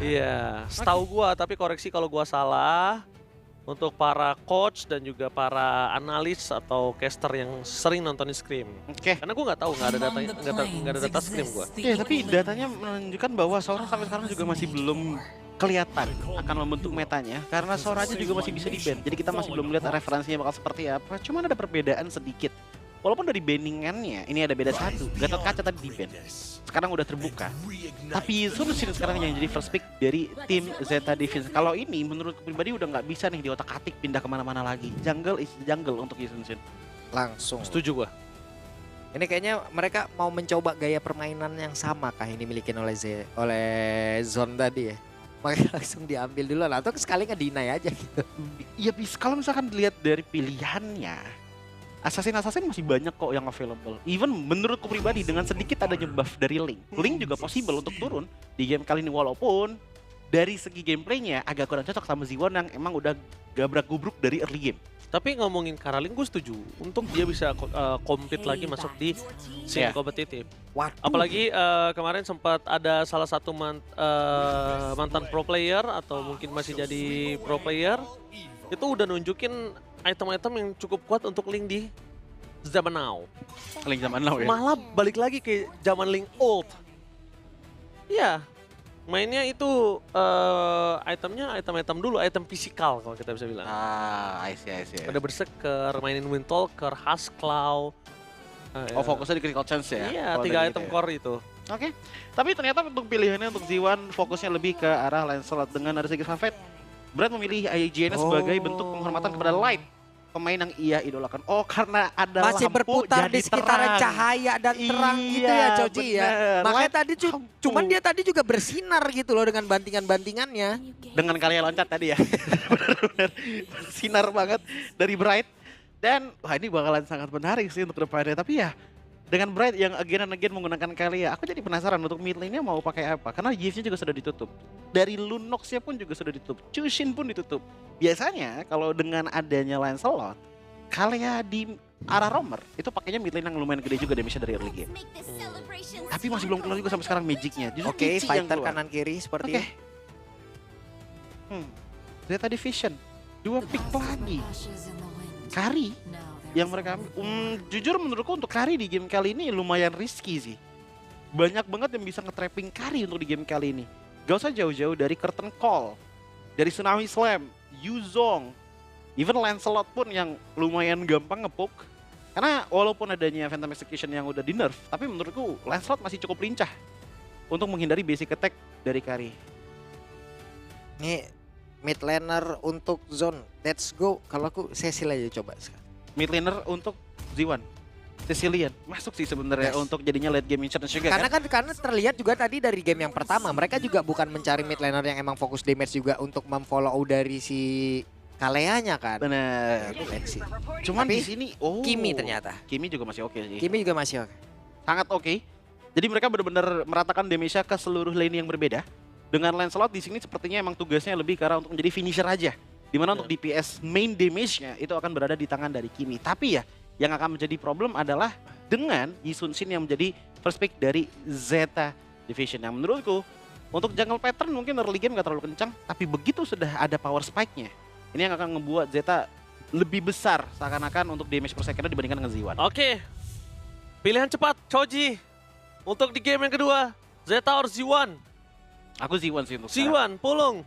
Iya, setahu gua, tapi koreksi kalau gua salah. Untuk para coach dan juga para analis atau caster yang sering nontonin Scrim. Oke. Karena gua nggak tahu, nggak ada datanya, nggak ada data Scrim gua. Iya, tapi datanya menunjukkan bahwa Sora sampai sekarang juga masih belum kelihatan akan membentuk metanya karena Sora aja juga masih bisa di-ban. Jadi kita masih belum lihat referensinya bakal seperti apa. Cuman ada perbedaan sedikit. Walaupun dari banningannya ini ada beda satu. Gatot Kaca tadi di-ban. Sekarang udah terbuka. Tapi Sun Sin sekarang yang jadi first pick dari tim Zeta Division. Kalau ini menurutku pribadi udah nggak bisa nih diotak-atik pindah kemana-mana lagi. Jungle is jungle untuk Sun Sin. Langsung. Setuju gua. Ini kayaknya mereka mau mencoba gaya permainan yang sama kah ini milikin oleh Zon tadi ya. Makanya langsung diambil dulu lah. Atau sekali nge-deny aja gitu. Ya bisa, kalau misalkan dilihat dari pilihannya, Assassin masih banyak kok yang available. Even menurutku pribadi dengan sedikit adanya buff dari Link juga possible untuk turun di game kali ini. Walaupun dari segi gameplaynya agak kurang cocok sama Z1 yang emang udah gabrak-gubruk dari early game. Tapi ngomongin Karaling gue setuju. Untuk dia bisa compete lagi masuk di scene Yeah. kompetitif. Waduh. Apalagi kemarin sempat ada salah satu mantan pro player atau mungkin masih jadi pro player. Itu udah nunjukin item-item yang cukup kuat untuk Link di zaman now. Link zaman now ya. Malah balik lagi ke zaman Link old. Iya, mainnya itu itemnya item-item dulu, item fisikal kalau kita bisa bilang. I see. Ada Berserker, mainin Windtalker, Huskclaw. Oh, fokusnya di critical chance ya? Iya, Kalau 3 dari item gitu ya. core itu. Oke. Tapi ternyata untuk pilihannya untuk Z1 fokusnya lebih ke arah Lancelot dengan ada segi Safet. Brad memilih IGN sebagai bentuk penghormatan kepada Light, pemain yang ia idolakan. Oh, karena ada Masih lampu berputar jadi di sekitaran terang. cahaya dan terang gitu Iya, ya Coci ya. bener. Makanya Light tadi cuman dia tadi juga bersinar gitu loh dengan bantingan-bantingannya. Dengan kalian loncat tadi ya. Benar-benar sinar banget dari Bright. Dan wah ini bakalan sangat menarik sih untuk depannya. Tapi ya dengan Bright yang again and again menggunakan Kalia, aku jadi penasaran untuk mid lane-nya mau pakai apa. Karena Gift-nya juga sudah ditutup. Dari Lunox-nya pun juga sudah ditutup. Chushin pun ditutup. Biasanya kalau dengan adanya Lancelot, Kalia di arah Roamer itu pakainya mid lane yang lumayan gede juga damage-nya dari early game. Tapi masih belum keluar juga sampai sekarang Magic-nya. Justru Oke, Michi yang fighter keluar. kanan kiri Oke. seperti Zeta Division. 2 pick lagi. Kari yang mereka ambil. Jujur menurutku untuk Kari di game kali ini lumayan risky sih. Banyak banget yang bisa nge-trapping Kari untuk di game kali ini. Gak usah jauh-jauh dari Curtain Call, dari Tsunami Slam, Yuzong, even Lancelot pun yang lumayan gampang ngepoke. Karena walaupun adanya Phantom Execution yang udah di nerf, tapi menurutku Lancelot masih cukup lincah untuk menghindari basic attack dari Kari. Nih mid laner untuk zone. Let's go. Kalau aku Cecil aja coba sekarang. Mid laner untuk Z1, Cecilian masuk sih sebenarnya Yes. untuk jadinya late game insurance juga Karena kan. karena terlihat juga tadi dari game yang pertama mereka juga bukan mencari mid laner yang emang fokus damage juga untuk memfollow dari si Kaleanya kan. Bener. Sih. Cuman Tapi di sini Kimi ternyata. Kimi juga masih oke sih. Kimi juga masih oke. Sangat oke. Jadi mereka benar-benar meratakan damage-nya ke seluruh lane yang berbeda. Dengan Lancelot di sini sepertinya emang tugasnya lebih ke arah untuk menjadi finisher aja. Dimana untuk DPS main damage-nya itu akan berada di tangan dari Kimi. Tapi ya yang akan menjadi problem adalah dengan Yi Sun Sin yang menjadi first pick dari Zeta Division. Yang menurutku untuk jungle pattern mungkin early game gak terlalu kencang. Tapi begitu sudah ada power spike-nya, ini yang akan membuat Zeta lebih besar seakan-akan untuk damage per second dibandingkan dengan Z1. Oke. Pilihan cepat, Choji. Untuk di game yang kedua, Zeta or Z1? Aku Z1 sih untuk sekarang. Z1, Pulung.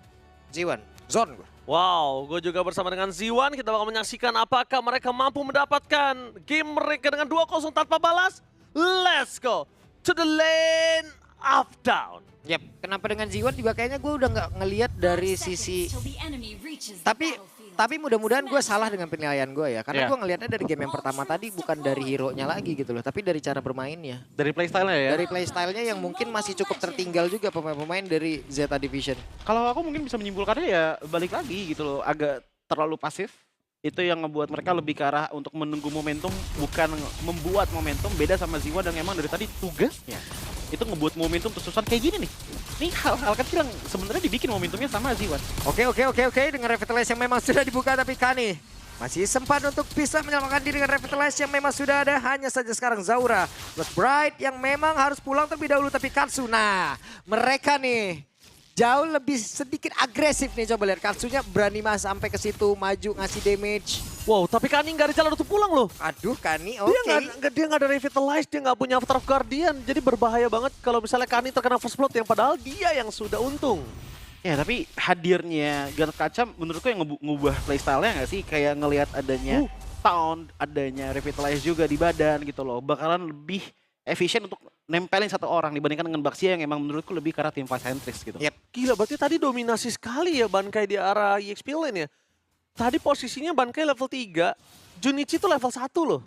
Ziwan, zone gua. Wow, gue juga bersama dengan Z1. Kita bakal menyaksikan apakah mereka mampu mendapatkan game mereka dengan 2-0 tanpa balas. Let's go to the lane of down. Yep. Kenapa dengan Ziwan juga kayaknya gue udah nggak ngelihat dari sisi. Tapi mudah-mudahan gue salah dengan penilaian gue ya. Karena Yeah. gue ngelihatnya dari game yang pertama tadi bukan dari hero-nya lagi gitu loh. Tapi dari cara bermainnya. Dari playstyle-nya ya. Dari playstyle-nya yang mungkin masih cukup tertinggal juga pemain-pemain dari Zeta Division. Kalau aku mungkin bisa menyimpulkannya ya balik lagi gitu loh, agak terlalu pasif. Itu yang ngebuat mereka lebih ke arah untuk menunggu momentum, bukan membuat momentum. Beda sama Ziwa yang emang dari tadi tugasnya itu ngebuat momentum tersusun kayak gini nih. Ini hal-hal kecil yang sebenarnya dibikin momentumnya sama Ziwa. Oke. Dengan Revitalize yang memang sudah dibuka tapi Kani masih sempat untuk bisa menyelamatkan diri dengan Revitalize yang memang sudah ada. Hanya saja sekarang Zaura plus Bright yang memang harus pulang terlebih dahulu tapi Katsu. Nah mereka nih jauh lebih sedikit agresif nih. Coba lihat Katsunya berani sampai ke situ, maju ngasih damage. Wow, tapi Kani nggak ada jalan untuk pulang loh. Aduh Kani, oke. Dia nggak ada revitalize, dia nggak punya Avatar of Guardian. Jadi berbahaya banget kalau misalnya Kani terkena first blood yang padahal dia yang sudah untung. Ya tapi hadirnya Gatot Kaca menurutku yang ngubah playstyle-nya nggak sih? Kayak ngelihat adanya Taunt, adanya Revitalize juga di badan gitu loh. Bakalan lebih efisien untuk nempelin satu orang dibandingkan dengan Baxia yang emang menurutku lebih ke arah tim fight centris gitu. Yep. Gila, berarti tadi dominasi sekali ya Bankai di arah EXP lane ya. Tadi posisinya Bankai level 3, Junichi itu level 1 loh.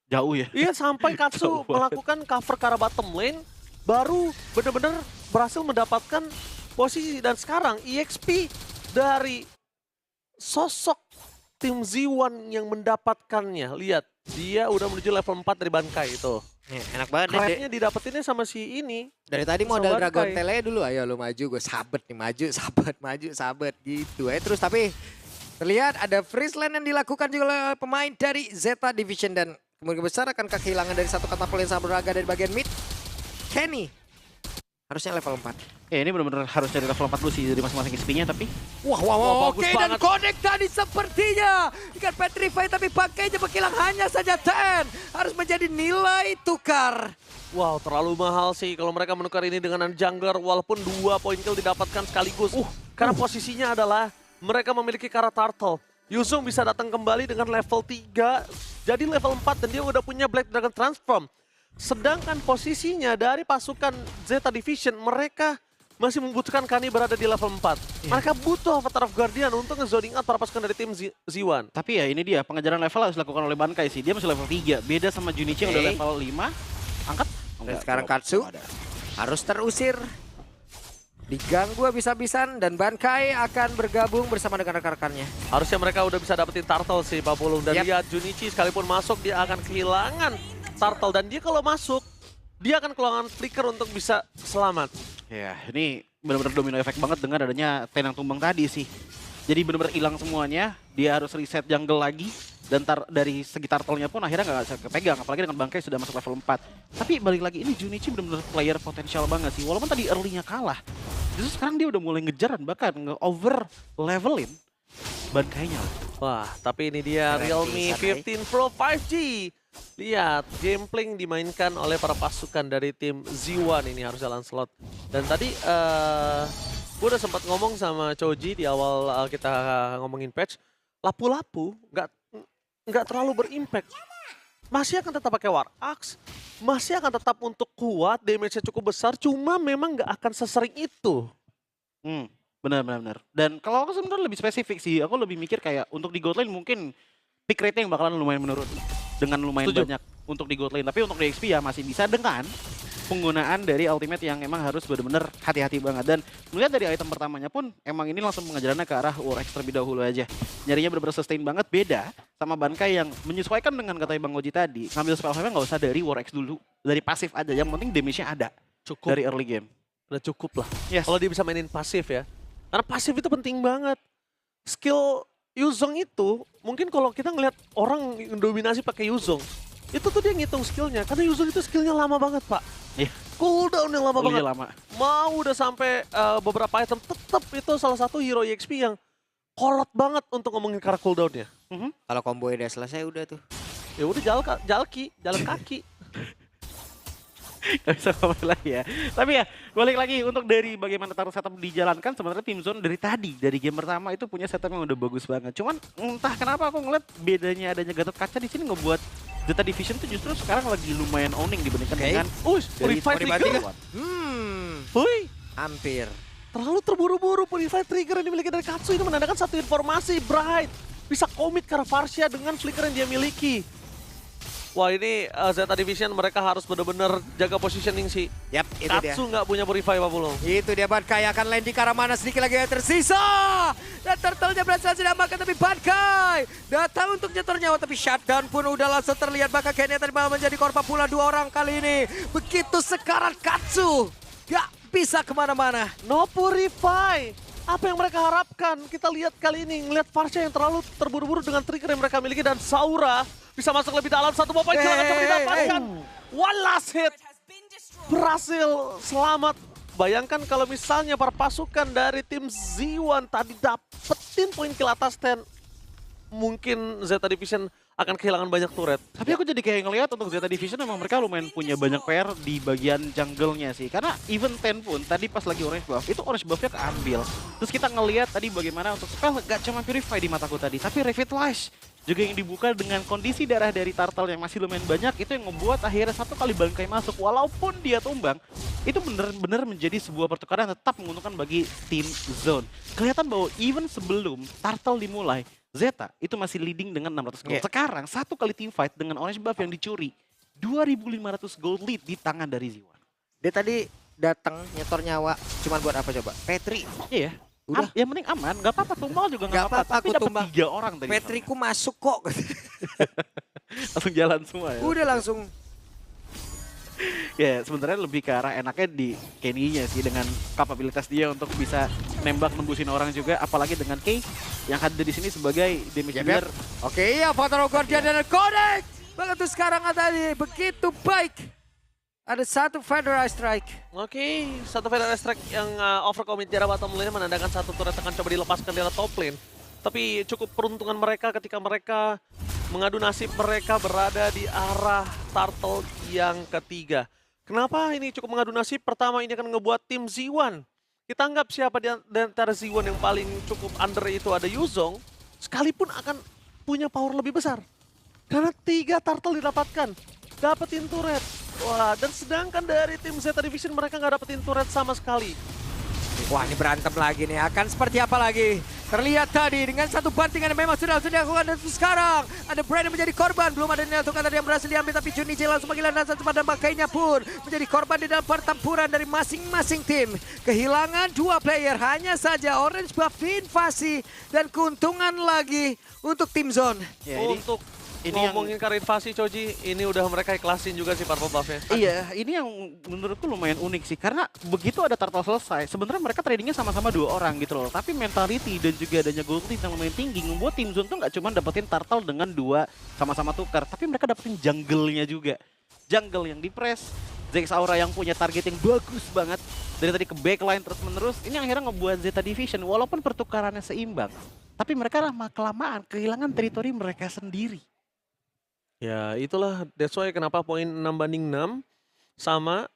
Jauh ya? Iya, sampai Katsu Jauh banget. melakukan cover ke arah bottom lane, baru benar-benar berhasil mendapatkan posisi. Dan sekarang EXP dari sosok tim Z1 yang mendapatkannya. Lihat, dia udah menuju level 4 dari Bankai itu. Enak banget deh. Kayaknya didapetinnya sama si ini. Dari tadi Sama modal Bankai. Dragon Tele dulu, ayo lu maju, gue sabet nih, maju, sabet gitu. Terus tapi terlihat ada freeze lane yang dilakukan juga oleh pemain dari Zeta Division dan kemungkinan besar akan kehilangan dari satu katapult yang sangat berharga dari bagian mid. Kenny harusnya level 4. Ya ini benar-benar harus dari level 4 dulu sih dari masing-masing XP-nya tapi Wah, bagus oke, dan banget. connect tadi sepertinya. Ikan Petrify tapi pakainya berkilang hanya saja 10. Harus menjadi nilai tukar. Wow, terlalu mahal sih kalau mereka menukar ini dengan jungler walaupun 2 poin kill didapatkan sekaligus. Karena posisinya adalah mereka memiliki Kara Turtle. Yuzong bisa datang kembali dengan level 3, jadi level 4 dan dia udah punya Black Dragon Transform. Sedangkan posisinya dari pasukan Zeta Division, mereka masih membutuhkan Kani berada di level 4. Mereka butuh Avatar of Guardian untuk nge-zoning out para pasukan dari tim Z1. tapi ya ini dia pengejaran level harus dilakukan oleh Bankai sih. Dia masih level 3, beda sama Junichi yang udah level 5. Angkat. Dan sekarang Katsu harus terusir. Diganggu habis-habisan dan Bankai akan bergabung bersama dengan rekan-rekannya. Harusnya mereka udah bisa dapetin Turtle sih, Pak Pulung. Dan Yep. lihat Junichi sekalipun masuk, dia akan kehilangan Turtle. Dan dia kalau masuk, dia akan kehilangan flicker untuk bisa selamat. Ya, ini benar-benar domino efek banget dengan adanya Tenang Tumbang tadi sih. Jadi benar-benar hilang semuanya, dia harus reset jungle lagi. Dan dari segi turtle-nya pun akhirnya nggak bisa kepegang, apalagi dengan Bankai sudah masuk level 4. Tapi balik lagi, ini Junichi benar-benar player potensial banget sih. Walaupun tadi early-nya kalah, justru sekarang dia udah mulai ngejar dan bahkan nge-over levelin Bankainya. Wah, tapi ini dia Keren Realme pisan, 15 Pro 5G. Lihat, gameplay dimainkan oleh para pasukan dari tim Z1 ini harus jalan slot. Dan tadi gue udah sempat ngomong sama Choji di awal kita ngomongin patch. Lapu-lapu nggak terlalu berimpact. Masih akan tetap pakai War Axe, masih akan tetap untuk kuat, damage-nya cukup besar, cuma memang nggak akan sesering itu. Benar. Dan kalau aku sebenarnya lebih spesifik sih, aku lebih mikir kayak untuk di God lane mungkin pick rate-nya yang bakalan lumayan menurun dengan lumayan Setuju. banyak untuk di God lane. Tapi untuk di XP ya masih bisa dengan penggunaan dari ultimate yang emang harus benar-benar hati-hati banget. Dan melihat dari item pertamanya pun emang ini langsung pengajarannya ke arah War X terlebih dahulu aja. Nyarinya benar-benar sustain banget, beda sama Bankai yang menyesuaikan dengan kata Bang Oji tadi. Ngambil spell save nggak usah dari War X dulu, dari pasif aja. Yang penting damage-nya ada Cukup. dari early game. Udah cukup lah. Yes. Kalau dia bisa mainin pasif ya. Karena pasif itu penting banget. Skill Yuzong itu, mungkin kalau kita ngelihat orang yang dominasi pakai Yuzong, itu tuh dia ngitung skillnya. Karena Yuzong itu skillnya lama banget, Pak. Iya. Cooldownnya lama Early-nya banget. lama. Mau udah sampai beberapa item, tetap itu salah satu hero EXP yang kolot banget untuk ngomongin cara cooldownnya. Kalau combo udah selesai udah tuh. Ya udah jalan kaki. Gak bisa ngomong lagi ya. Tapi ya balik lagi untuk dari bagaimana taruh setup dijalankan, sebenarnya tim Zone dari tadi, dari game pertama itu punya setup yang udah bagus banget. Cuman entah kenapa aku ngeliat bedanya adanya Gatot Kaca di sini ngebuat Zeta Division tuh justru sekarang lagi lumayan owning dibandingkan Oke. dengan dari Purify Trigger. Hui, Hampir. terlalu terburu-buru Purify Trigger yang dimiliki dari Katsu. Ini menandakan satu informasi, Bright bisa komit ke arah Varsha dengan flicker yang dia miliki. Wah, ini Zeta Division mereka harus benar-benar jaga positioning sih. Yap, itu dia. Katsu nggak punya Purify, Pak Pulung. Itu dia Bankai akan land di arah mana, sedikit lagi yang tersisa. Dan turtle-nya berhasil diselamatkan tapi Bankai datang untuk nyetor nyawa tapi shutdown pun udah langsung terlihat. Bahkan Kenya tadi malah menjadi korban pula 2 orang kali ini. Begitu sekarat Katsu. Gak bisa kemana-mana. No Purify. Apa yang mereka harapkan? Kita lihat kali ini, ngelihat Varsha yang terlalu terburu-buru dengan trigger yang mereka miliki. Dan Saura bisa masuk lebih dalam, satu poin kill akan coba didapatkan. One last hit. Berhasil selamat Bayangkan kalau misalnya para pasukan dari tim Z1 tadi dapetin poin kill atas 10, mungkin Zeta Division akan kehilangan banyak turret. Tapi aku jadi kayak ngelihat untuk Zeta Division memang mereka lumayan punya banyak PR di bagian jungle-nya sih. Karena even 10 pun tadi pas lagi orange buff, itu orange buff-nya keambil. Terus kita ngelihat tadi bagaimana untuk spell gak cuma Purify di mataku tadi, tapi Revitalize juga yang dibuka dengan kondisi darah dari Turtle yang masih lumayan banyak, itu yang membuat akhirnya satu kali bangkai masuk. Walaupun dia tumbang, itu benar-benar menjadi sebuah pertukaran yang tetap menguntungkan bagi tim Zone. Kelihatan bahwa even sebelum Turtle dimulai, Zeta itu masih leading dengan 600 gold. Yeah. Sekarang satu kali team fight dengan orange buff yang dicuri, 2.500 gold lead di tangan dari Ziwan. Dia tadi datang nyetor nyawa cuman buat apa coba? Petri. Iya. Udah. Yang penting aman, gak apa-apa tumbal juga Nggak gak apa-apa. apa-apa, Tapi aku dapat tumbang. 3 orang tadi. Petriku masuk kok. Langsung jalan semua ya. Udah langsung. Ya sebenarnya lebih ke arah enaknya di Kenny-nya sih, dengan kapabilitas dia untuk bisa nembak nembusin orang juga, apalagi dengan Kay yang hadir di sini sebagai damage Yap, dealer. Oke, iya Fataro Guardian dan Connect. Begitu sekarang tadi begitu baik. Ada satu Federal Strike. Oke, satu Federal Strike yang overcommit di arah bottom lane menandakan satu turret akan coba dilepaskan di arah top lane. Tapi cukup peruntungan mereka ketika mereka mengadu nasib mereka berada di arah Turtle yang ketiga. Kenapa ini cukup mengadu nasib? Pertama, ini akan ngebuat tim Z1. Kita anggap siapa di antara Z1 yang paling cukup under itu ada Yuzong, sekalipun akan punya power lebih besar. Karena 3 Turtle didapatkan, dapetin turret. Wah, dan sedangkan dari tim Zeta Division mereka nggak dapetin turret sama sekali. Wah, ini berantem lagi nih. Akan seperti apa lagi? Terlihat tadi dengan satu bantingan yang memang sudah dilakukan, dan sekarang ada Brand yang menjadi korban. Belum ada Neltukan tadi yang berhasil diambil, tapi Junichi langsung panggilan dan satu pada makainya pun menjadi korban di dalam pertempuran dari masing-masing tim. Kehilangan 2 player, hanya saja Orange buff invasi dan keuntungan lagi untuk tim Zone. Ya, ini Ngomongin karir invasi, Choji, ini udah mereka ikhlasin juga sih purple buff-nya. Iya, ini yang menurutku lumayan unik sih, karena begitu ada Turtle selesai, sebenarnya mereka tradingnya sama-sama 2 orang gitu loh. Tapi mentality dan juga adanya gold lead yang lumayan tinggi membuat tim Zone tuh nggak cuma dapetin Turtle dengan 2 sama-sama tukar, tapi mereka dapetin jungle-nya juga. Jungle yang di-press, Zex Aura yang punya target yang bagus banget dari tadi ke backline terus-menerus. Ini yang akhirnya ngebuat Zeta Division walaupun pertukarannya seimbang, tapi mereka lama-kelamaan kehilangan teritori mereka sendiri. Ya itulah, that's why kenapa poin 6-6 sama,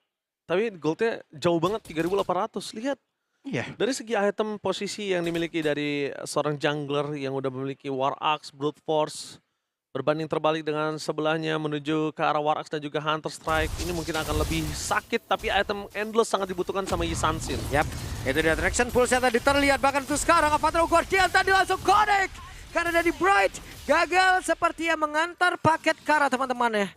tapi goldnya jauh banget 3.800. Lihat, Iya. dari segi item posisi yang dimiliki dari seorang jungler yang udah memiliki War Axe, Brute Force, berbanding terbalik dengan sebelahnya menuju ke arah War Axe dan juga Hunter Strike, ini mungkin akan lebih sakit, tapi item Endless sangat dibutuhkan sama Yi Sansin. Yap, itu dia Traction Pulse yang tadi terlihat. Bahkan untuk sekarang Avatar Guardian tadi langsung connect. Karena dari Bright gagal sepertinya mengantar paket ke arah teman-temannya.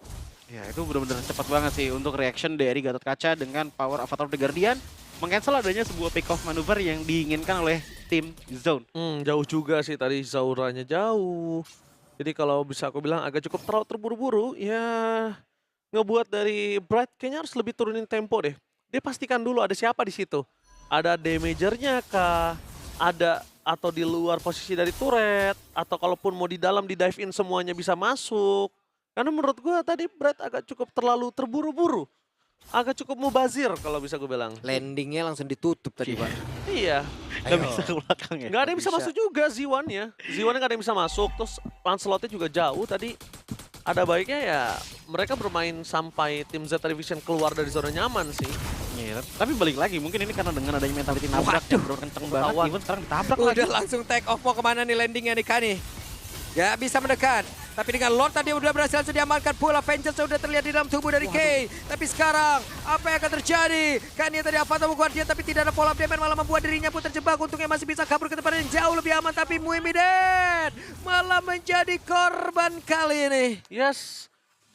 Ya itu benar-benar cepat banget sih untuk reaction dari Gatot Kaca dengan power Avatar of the Guardian. Meng-cancel adanya sebuah pick-off manuver yang diinginkan oleh tim Zone. Jauh juga sih tadi Zauranya jauh. Jadi kalau bisa aku bilang agak cukup terlalu terburu-buru, ya ngebuat dari Bright kayaknya harus lebih turunin tempo deh. Dia pastikan dulu ada siapa di situ. Ada damagernya kah? Ada atau di luar posisi dari turret, atau kalaupun mau di dalam di dive in semuanya bisa masuk. Karena menurut gue tadi Bright agak cukup terlalu terburu-buru. Agak cukup mubazir kalau bisa gue bilang. Landingnya langsung ditutup tadi, Pak. Iya. Nggak bisa ke belakang ya? Nggak ada yang bisa Bisa. masuk juga Z1-nya. Z1-nya nggak ada yang bisa masuk, terus Lancelotnya juga jauh tadi. Ada baiknya ya mereka bermain sampai tim Zeta Division keluar dari zona nyaman sih. Iya, tapi balik lagi mungkin ini karena dengan adanya mentality nabrak yang benar kenceng banget, ketahuan. even sekarang ditabrak Udah lagi. langsung take off, mau kemana nih landingnya nih Kani? Gak bisa mendekat. Tapi dengan Lord tadi udah berhasil langsung diamankan pula. Vengeance sudah terlihat di dalam tubuh dari Kay. Tapi sekarang apa yang akan terjadi? Kani tadi Avatar Guardian tapi tidak ada follow up damage, malah membuat dirinya pun terjebak. Untungnya masih bisa kabur ke tempat yang jauh lebih aman. Tapi Muimidet malah menjadi korban kali ini. Yes,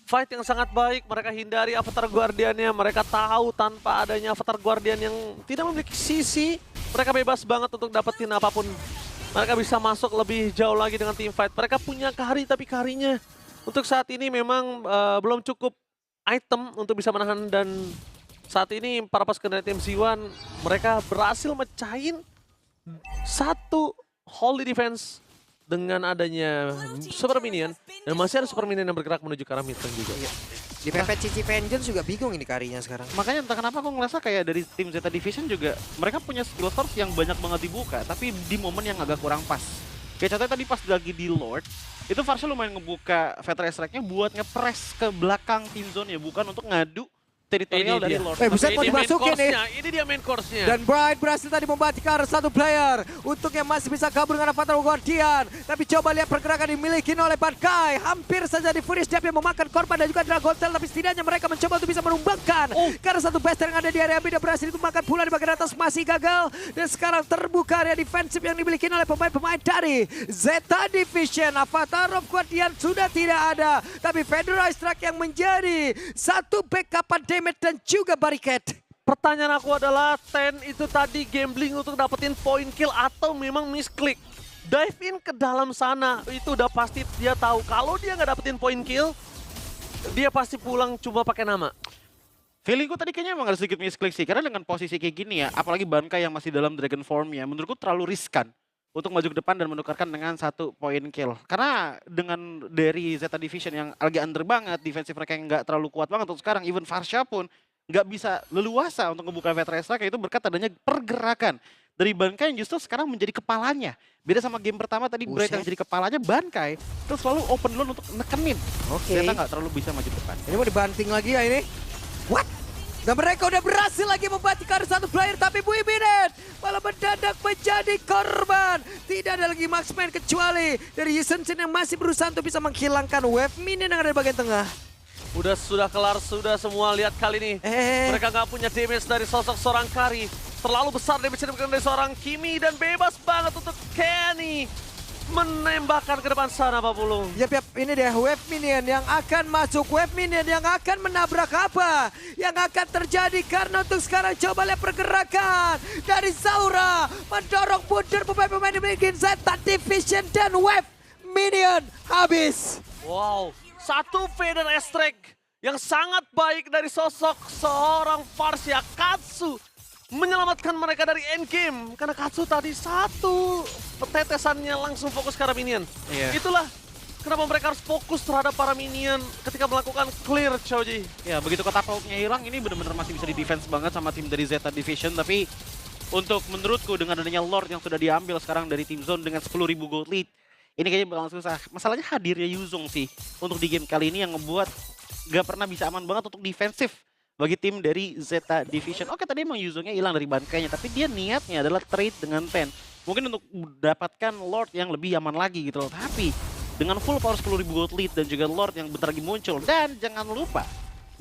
fight yang sangat baik. Mereka hindari Avatar Guardiannya. Mereka tahu tanpa adanya Avatar Guardian yang tidak memiliki sisi, mereka bebas banget untuk dapetin apapun. Mereka bisa masuk lebih jauh lagi dengan team fight. Mereka punya Kahari, tapi Kaharinya untuk saat ini memang belum cukup item untuk bisa menahan. Dan saat ini para pasukan dari tim Z1, mereka berhasil mecahin satu Holy Defense dengan adanya Super Minion dan masih ada Super Minion yang bergerak menuju ke arah mid lane juga. Iya. Di pepet Cici Vengeance juga bingung ini karinya sekarang. Makanya entah kenapa aku ngerasa kayak dari tim Zeta Division juga mereka punya skill source yang banyak banget dibuka, tapi di momen yang agak kurang pas. Kayak contohnya tadi pas lagi di Lord, itu Varsha lumayan ngebuka Veteran Strike-nya buat ngepres ke belakang tim zone ya, bukan untuk ngadu teritorial Ini dari dia. Lord. Buset, mau Ini main dimasukin nih. course-nya, ini dia main course-nya. Dan Bright berhasil tadi membatikar satu player. Untuk yang masih bisa kabur dengan Avatar Guardian. Tapi coba lihat pergerakan dimiliki oleh Bankai. Hampir saja di Furious Jab yang memakan korban dan juga Dragon Tail. Tapi setidaknya mereka mencoba untuk bisa menumbangkan. Karena satu bester yang ada di area tidak berhasil ditumbangkan pula di bagian atas masih gagal. Dan sekarang terbuka area defensif yang dimiliki oleh pemain-pemain dari Zeta Division. Avatar of Guardian sudah tidak ada. Tapi Federal Strike yang menjadi satu backupan damage dan juga barricade. Pertanyaan aku adalah, Ten itu tadi gambling untuk dapetin point kill atau memang misklik? Dive in ke dalam sana, itu udah pasti dia tahu kalau dia nggak dapetin point kill, dia pasti pulang cuma pakai nama. Feelingku tadi kayaknya emang ada sedikit misklik sih, karena dengan posisi kayak gini ya, apalagi Bankai yang masih dalam Dragon Form ya, menurutku terlalu riskan untuk maju ke depan dan menukarkan dengan satu point kill. Karena dengan dari Zeta Division yang agak under banget, defensif mereka yang nggak terlalu kuat banget untuk sekarang, even Varsha pun nggak bisa leluasa untuk membuka Veteran Strike, itu berkat adanya pergerakan dari Bankai yang justru sekarang menjadi kepalanya. Beda sama game pertama tadi, Bright yang jadi kepalanya, Bankai terus selalu open loan untuk nekenin. Oke. Zeta nggak terlalu bisa maju ke depan. Ini mau dibanting lagi ya ini. What? Dan mereka udah berhasil lagi membatikkan satu player, tapi Bui Binet malah mendadak menjadi korban. Tidak ada lagi marksman kecuali dari Yusen Chen yang masih berusaha untuk bisa menghilangkan wave minion yang ada di bagian tengah. Sudah kelar, sudah semua. Lihat kali ini, mereka nggak punya damage dari sosok seorang Kari. Terlalu besar damage yang diberikan dari seorang Kimi dan bebas banget untuk Kenny menembakkan ke depan sana, Pak Pulung. Yap, ini dia wave minion yang akan masuk, wave minion yang akan menabrak apa yang akan terjadi. Karena untuk sekarang coba lihat pergerakan dari Zaura mendorong mundur pemain-pemain dimiliki Zeta Division dan wave minion habis. Wow, satu Vader Strike yang sangat baik dari sosok seorang Varsha. Katsu menyelamatkan mereka dari endgame. Karena Katsu tadi satu tetesannya langsung fokus ke arah minion. Iya. Itulah kenapa mereka harus fokus terhadap para minion ketika melakukan clear, Choji. Ya, begitu catapultnya hilang, ini benar-benar masih bisa di-defense banget sama tim dari Zeta Division. Tapi untuk menurutku dengan adanya Lord yang sudah diambil sekarang dari tim Zone dengan 10.000 gold lead, ini kayaknya bakal susah. Masalahnya hadirnya Yuzong sih untuk di game kali ini yang ngebuat gak pernah bisa aman banget untuk defensif bagi tim dari Zeta Division. Oke, tadi emang Yuzongnya hilang dari Bankainya, tapi dia niatnya adalah trade dengan Ten. Mungkin untuk mendapatkan Lord yang lebih aman lagi gitu loh. Tapi dengan full power 10.000 gold lead dan juga Lord yang bentar lagi muncul. Dan jangan lupa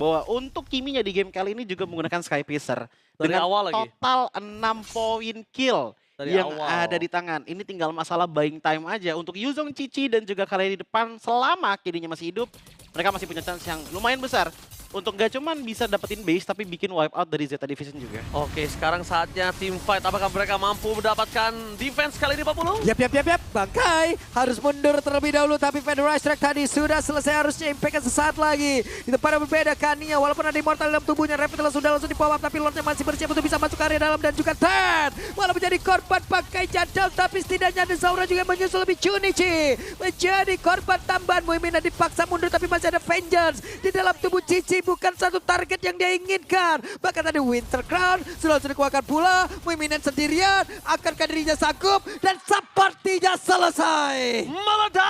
bahwa untuk Kiminya di game kali ini juga menggunakan Sky Piercer. Dari Dengan awal lagi. total 6 poin kill Dari yang awal. ada di tangan. Ini tinggal masalah buying time aja. Untuk Yuzong, Cici dan juga kalian di depan selama Kirinya masih hidup, mereka masih punya chance yang lumayan besar untuk gak cuman bisa dapetin base tapi bikin wipe out dari Zeta Division juga. Oke, sekarang saatnya tim fight. Apakah mereka mampu mendapatkan defense kali ini, Pak Pulung? Yap. Bankai harus mundur terlebih dahulu, tapi Federal Strike tadi sudah selesai, harusnya impact sesaat lagi. Itu pada berbeda Kania, walaupun ada immortal dalam tubuhnya, Rapid sudah langsung di power up, tapi Lordnya masih bersiap untuk bisa masuk ke area dalam dan juga Ten malah menjadi korban Bankai jadal, tapi setidaknya ada Zaura juga menyusul lebih Junichi menjadi korban tambahan. Muimina dipaksa mundur, tapi masih ada Vengeance di dalam tubuh Cici, bukan satu target yang dia inginkan. Bahkan tadi Winter Crown sudah dikeluarkan pula. Muimina sendirian, akankah dirinya sanggup? Dan sepertinya selesai. Meledak!